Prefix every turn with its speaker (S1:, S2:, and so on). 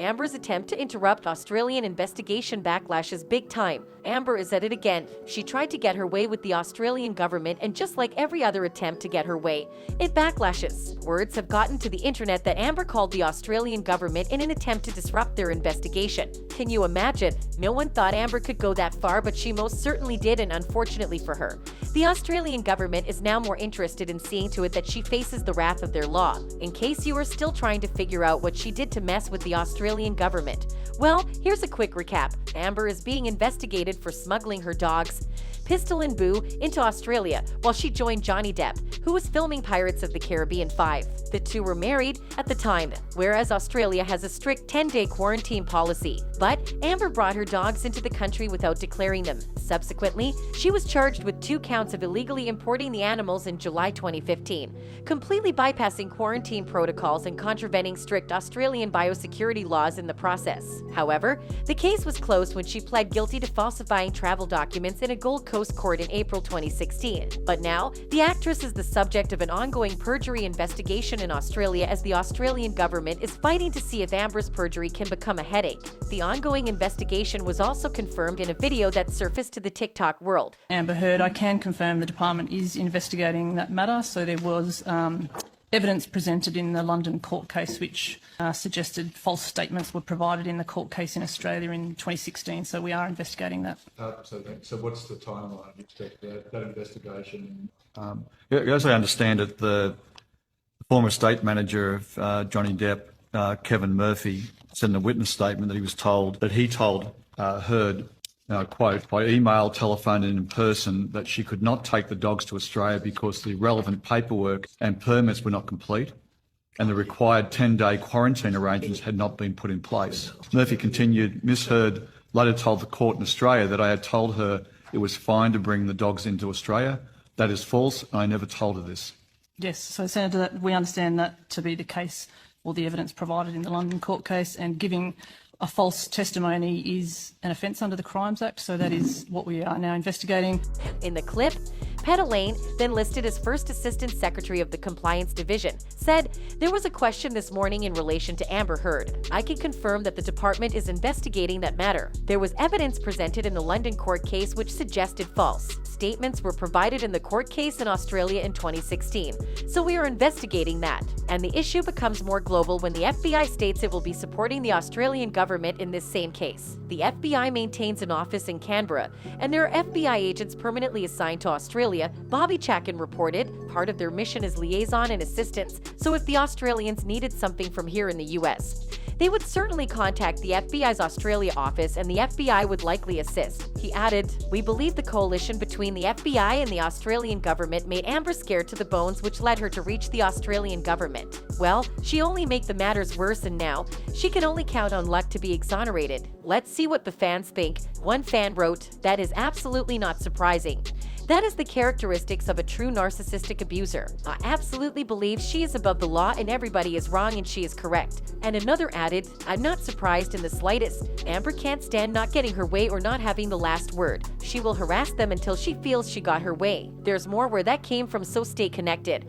S1: Amber's attempt to interrupt Australian investigation backlashes big time. Amber is at it again. She tried to get her way with the Australian government, and just like every other attempt to get her way, it backlashes. Words have gotten to the internet that Amber called the Australian government in an attempt to disrupt their investigation. Can you imagine? No one thought Amber could go that far, but she most certainly did, and unfortunately for her, the Australian government is now more interested in seeing to it that she faces the wrath of their law. In case you are still trying to figure out what she did to mess with the Australian government, well, here's a quick recap. Amber is being investigated for smuggling her dogs, Pistol and Boo, into Australia while she joined Johnny Depp, who was filming Pirates of the Caribbean 5. The two were married at the time, whereas Australia has a strict 10-day quarantine policy. But Amber brought her dogs into the country without declaring them. Subsequently, she was charged with 2 counts of illegally importing the animals in July 2015, completely bypassing quarantine protocols and contravening strict Australian biosecurity laws in the process. However, the case was closed when she pled guilty to falsifying travel documents in a Gold Coast court in April 2016. But now, the actress is the subject of an ongoing perjury investigation in Australia as the Australian government is fighting to see if Amber's perjury can become a headache. The ongoing investigation was also confirmed in a video that surfaced to the TikTok world.
S2: Amber Heard, I can confirm the department is investigating that matter. So there was evidence presented in the London court case which suggested false statements were provided in the court case in Australia in 2016. So we are investigating that.
S3: So what's the timeline? You expect that investigation?
S4: As I understand it, the former state manager of Johnny Depp, Kevin Murphy, said in a witness statement that he told Heard, quote, by email, telephone and in person, that she could not take the dogs to Australia because the relevant paperwork and permits were not complete and the required 10-day quarantine arrangements had not been put in place. Murphy continued, Ms Heard later told the court in Australia that I had told her it was fine to bring the dogs into Australia. That is false. I never told her this.
S2: Yes, so Senator, we understand that to be the case, or the evidence provided in the London court case, and giving a false testimony is an offence under the Crimes Act, so that is what we are now investigating.
S1: In the clip, Pat Elaine, then listed as First Assistant Secretary of the Compliance Division, said, there was a question this morning in relation to Amber Heard. I can confirm that the department is investigating that matter. There was evidence presented in the London court case which suggested false statements were provided in the court case in Australia in 2016. So we are investigating that. And the issue becomes more global when the FBI states it will be supporting the Australian government in this same case. The FBI maintains an office in Canberra, and there are FBI agents permanently assigned to Australia. Bobby Chackin reported part of their mission is liaison and assistance, so if the Australians needed something from here in the US, they would certainly contact the FBI's Australia office and the FBI would likely assist. He added, we believe the coalition between the FBI and the Australian government made Amber scared to the bones, which led her to reach the Australian government. Well, she only made the matters worse, and now she can only count on luck to be exonerated. Let's see what the fans think. One fan wrote, that is absolutely not surprising. That is the characteristics of a true narcissistic abuser. I absolutely believe she is above the law and everybody is wrong and she is correct. And another added, I'm not surprised in the slightest. Amber can't stand not getting her way or not having the last word. She will harass them until she feels she got her way. There's more where that came from, so stay connected.